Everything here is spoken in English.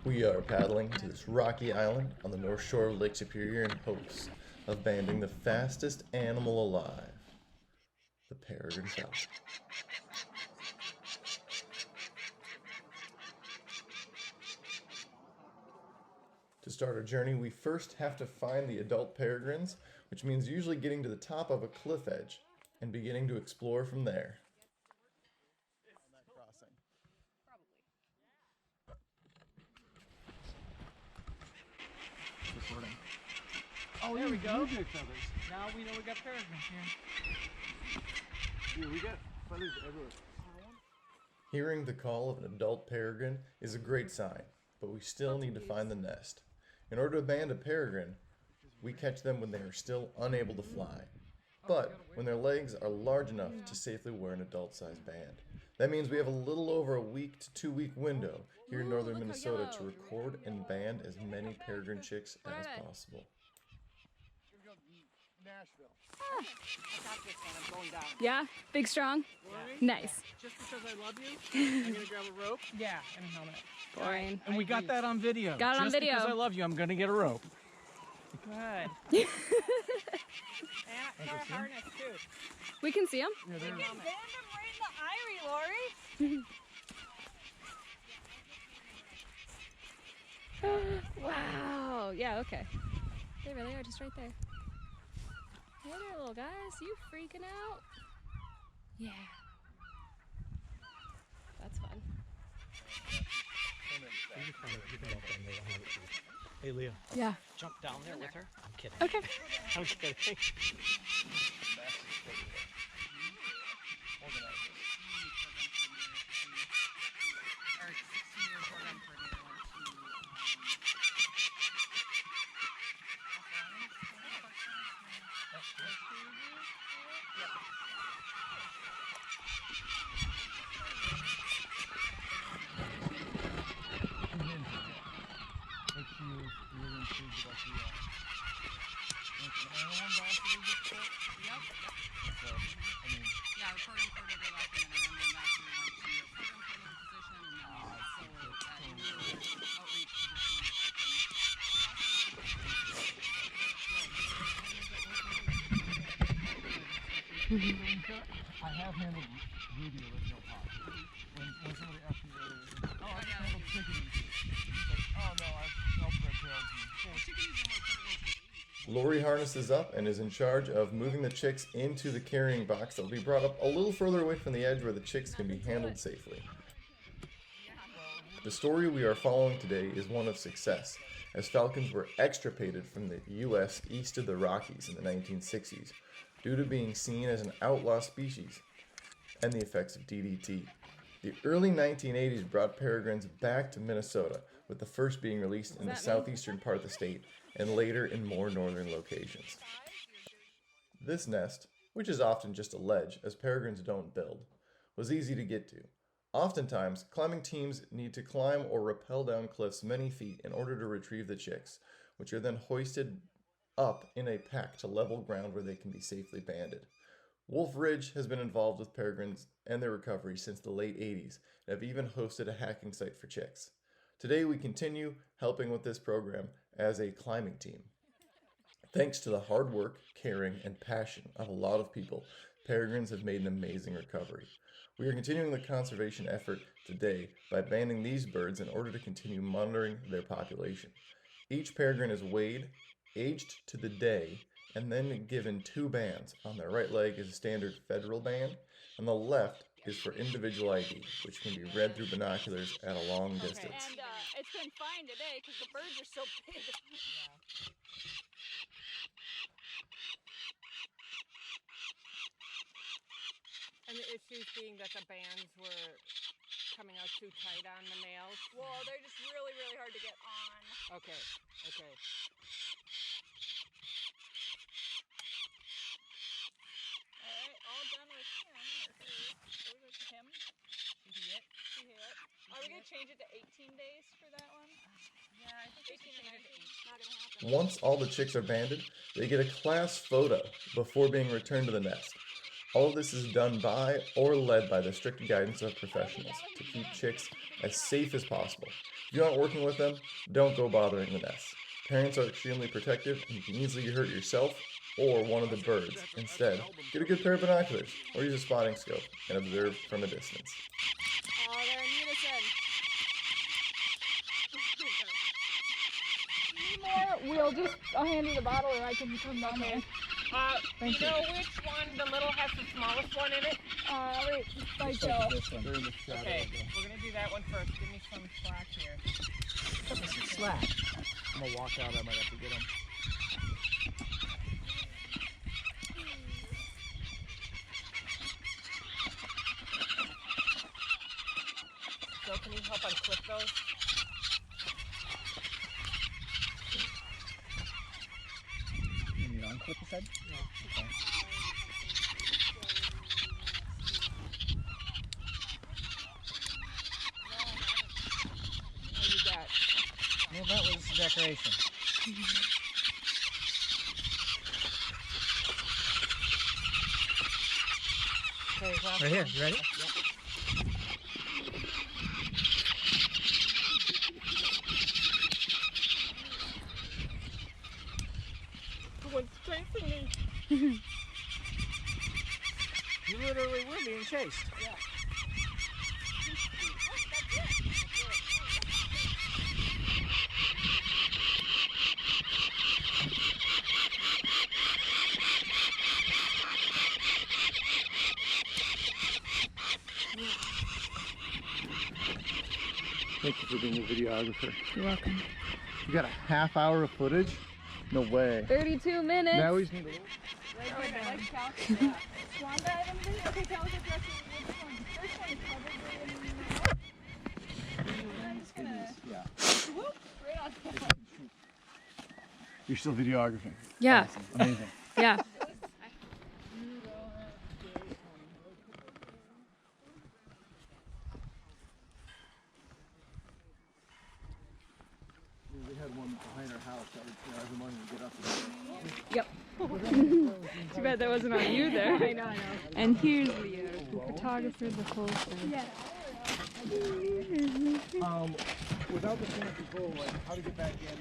We are paddling to this rocky island on the north shore of Lake Superior in hopes of banding the fastest animal alive, the Peregrine Falcon. To start our journey, we first have to find the adult peregrines, which means usually getting to the top of a cliff edge and beginning to explore from there. Recording. Oh, there we go. Big feathers. Now we know we got peregrines here. Yeah, we got feathers everywhere. Hearing the call of an adult peregrine is a great sign, but we still need to find the nest. In order to band a peregrine, we catch them when they are still unable to fly, but when their legs are large enough to safely wear an adult-sized band. That means we have a little over a week to 2 week window here in northern Minnesota to record and band as many peregrine chicks as possible. Nashville. I got this one. I'm going down. Yeah? Big, strong? Yeah. Nice. Just because I love you, I'm going to grab a rope. Yeah, and a helmet. Boring. And we got that on video. Got it on video. Just because I love you, I'm going to get a rope. Good. And car harness, too. We can see them. Yeah, You they're... can band them right in the Irie, Lori. Wow. Yeah, okay. They really are just right there. Hey there, little guys. You freaking out? Yeah. That's fun. Hey, Leah, Yeah. jump down there with her. I'm kidding. Okay. I'm kidding. I have handled Ruby original pop. When somebody asked me earlier, oh, I've handled chickadees. Like, oh no, I've held red-tails. Lori harnesses up and is in charge of moving the chicks into the carrying box that will be brought up a little further away from the edge where the chicks can be handled safely. The story we are following today is one of success, as falcons were extirpated from the U.S. east of the Rockies in the 1960s due to being seen as an outlaw species and the effects of DDT. The early 1980s brought peregrines back to Minnesota, with the first being released in the southeastern part of the state and later in more northern locations. This nest, which is often just a ledge as peregrines don't build, was easy to get to. Oftentimes, climbing teams need to climb or rappel down cliffs many feet in order to retrieve the chicks, which are then hoisted up in a pack to level ground where they can be safely banded. Wolf Ridge has been involved with peregrines and their recovery since the late 80s and have even hosted a hacking site for chicks. Today we continue helping with this program as a climbing team. Thanks to the hard work, caring, and passion of a lot of people, peregrines have made an amazing recovery. We are continuing the conservation effort today by banding these birds in order to continue monitoring their population. Each peregrine is weighed, aged to the day, and then given 2 bands. On their right leg is a standard federal band, and the left is for individual ID, which can be read through binoculars at a long distance. And it's been fine today because the birds are so big. And the issues being that the bands were coming out too tight on the males. Well, they're just really, really hard to get on. Okay, okay. Alright, all done with him. There's him. He hit. Are we going to change it to 18 days for that one? Yeah, I think 18 or 19. Not going to happen. Once all the chicks are banded, they get a class photo before being returned to the nest. All of this is done by or led by the strict guidance of professionals to keep chicks as safe as possible. If you aren't working with them, don't go bothering the nests. Parents are extremely protective and you can easily hurt yourself or one of the birds. Instead, get a good pair of binoculars or use a spotting scope and observe from a distance. Oh, they're in unison. I'll hand you the bottle and I can come down there. You know which one the little has the smallest one in it? Wait, by Joe. Okay, we're gonna do that one first. Give me some slack here. Slack. I'm gonna walk out. I might have to get him. So can you help unclip those? You need to unclip his head? No. Okay. What you got? Well, that was decoration. Okay, last Right here. one. You ready? Yep. What's chasing me? You literally were being chased. Yeah. Thank you for being a videographer. You're welcome. You got a half hour of footage? No way. 32 minutes. Now we just need to... Swan dive and video. Okay, tell us which one. First one is probably I'm just gonna whoop right on top. You're still videographing. Yeah. Awesome. Amazing. Yeah. We had one behind our house that would, every morning we get up and Yep. Too bad that wasn't on you there. I know. And here's Leo, the photographer, the whole thing. Yeah. without the fancy pole, like how to get back in,